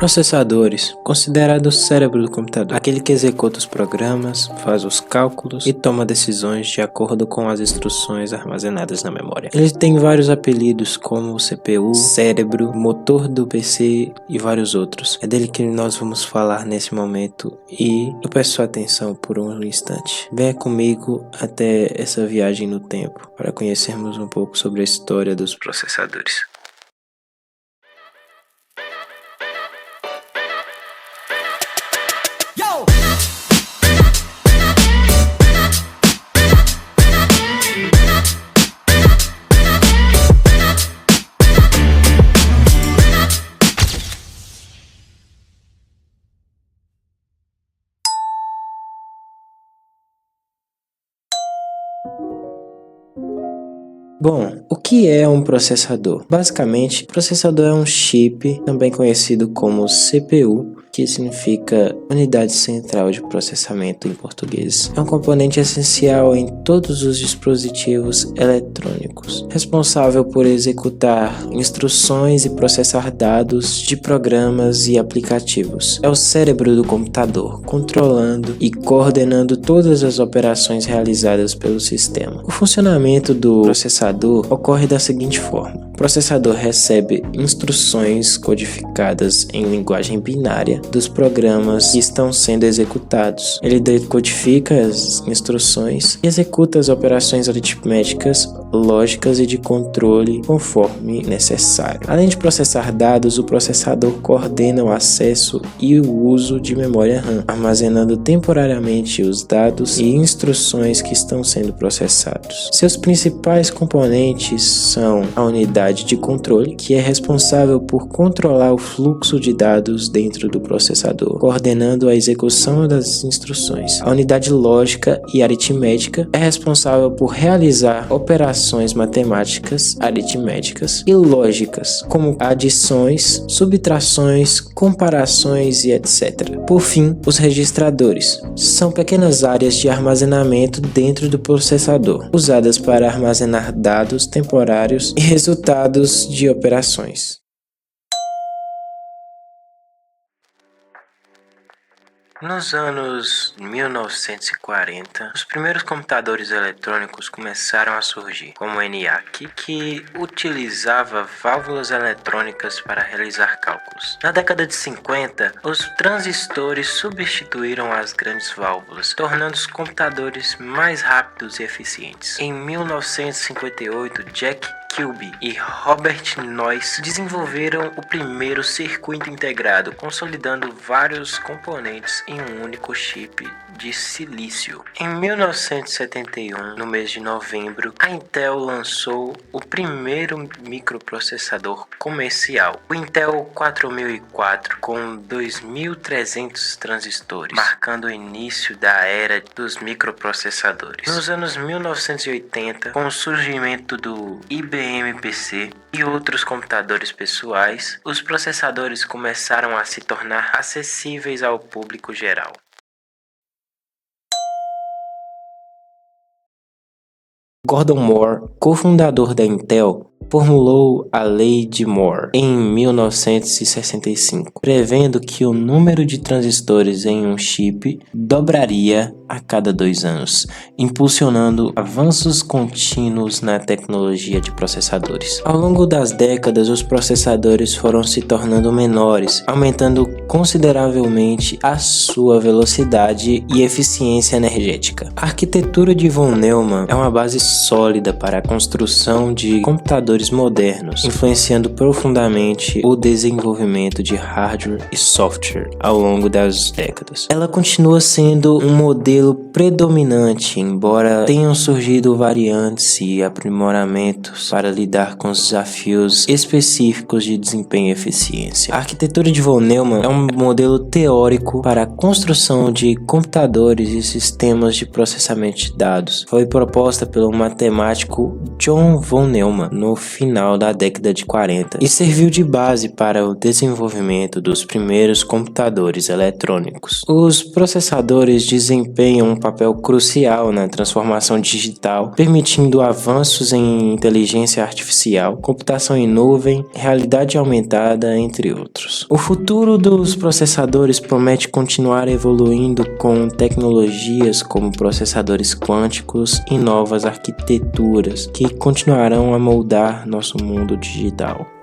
Processadores, considerado o cérebro do computador, aquele que executa os programas, faz os cálculos e toma decisões de acordo com as instruções armazenadas na memória. Ele tem vários apelidos como CPU, cérebro, motor do PC e vários outros. É dele que nós vamos falar nesse momento e eu peço sua atenção por um instante. Venha comigo até essa viagem no tempo para conhecermos um pouco sobre a história dos processadores. Bom, o que é um processador? Basicamente, processador é um chip, também conhecido como CPU, que significa Unidade Central de Processamento em português. É um componente essencial em todos os dispositivos eletrônicos, responsável por executar instruções e processar dados de programas e aplicativos. É o cérebro do computador, controlando e coordenando todas as operações realizadas pelo sistema. O funcionamento do processador ocorre da seguinte forma: o processador recebe instruções codificadas em linguagem binária dos programas que estão sendo executados. Ele decodifica as instruções e executa as operações aritméticas, lógicas e de controle conforme necessário. Além de processar dados, o processador coordena o acesso e o uso de memória RAM, armazenando temporariamente os dados e instruções que estão sendo processados. Seus principais componentes são a unidade de controle, que é responsável por controlar o fluxo de dados dentro do processador, coordenando a execução das instruções. A unidade lógica e aritmética é responsável por realizar operações matemáticas, aritméticas e lógicas, como adições, subtrações, comparações e etc. Por fim, os registradores são pequenas áreas de armazenamento dentro do processador, usadas para armazenar dados temporários e resultados de operações. Nos anos 1940, os primeiros computadores eletrônicos começaram a surgir, como o ENIAC, que utilizava válvulas eletrônicas para realizar cálculos. Na década de 50, os transistores substituíram as grandes válvulas, tornando os computadores mais rápidos e eficientes. Em 1958, Jack Kilby e Robert Noyce desenvolveram o primeiro circuito integrado, consolidando vários componentes em um único chip de silício. Em 1971, no mês de novembro, a Intel lançou o primeiro microprocessador comercial, o Intel 4004, com 2.300 transistores, marcando o início da era dos microprocessadores. Nos anos 1980, com o surgimento do IBM PC e outros computadores pessoais, os processadores começaram a se tornar acessíveis ao público geral. Gordon Moore, cofundador da Intel, formulou a Lei de Moore em 1965, prevendo que o número de transistores em um chip dobraria a cada 2 anos, impulsionando avanços contínuos na tecnologia de processadores. Ao longo das décadas, os processadores foram se tornando menores, aumentando consideravelmente a sua velocidade e eficiência energética. A arquitetura de von Neumann é uma base sólida para a construção de computadores modernos, influenciando profundamente o desenvolvimento de hardware e software ao longo das décadas. Ela continua sendo um modelo predominante, embora tenham surgido variantes e aprimoramentos para lidar com os desafios específicos de desempenho e eficiência. A arquitetura de von Neumann é um modelo teórico para a construção de computadores e sistemas de processamento de dados. Foi proposta pelo matemático John von Neumann no final da década de 40 e serviu de base para o desenvolvimento dos primeiros computadores eletrônicos. Os processadores desempenham desempenham um papel crucial na transformação digital, permitindo avanços em inteligência artificial, computação em nuvem, realidade aumentada, entre outros. O futuro dos processadores promete continuar evoluindo com tecnologias como processadores quânticos e novas arquiteturas que continuarão a moldar nosso mundo digital.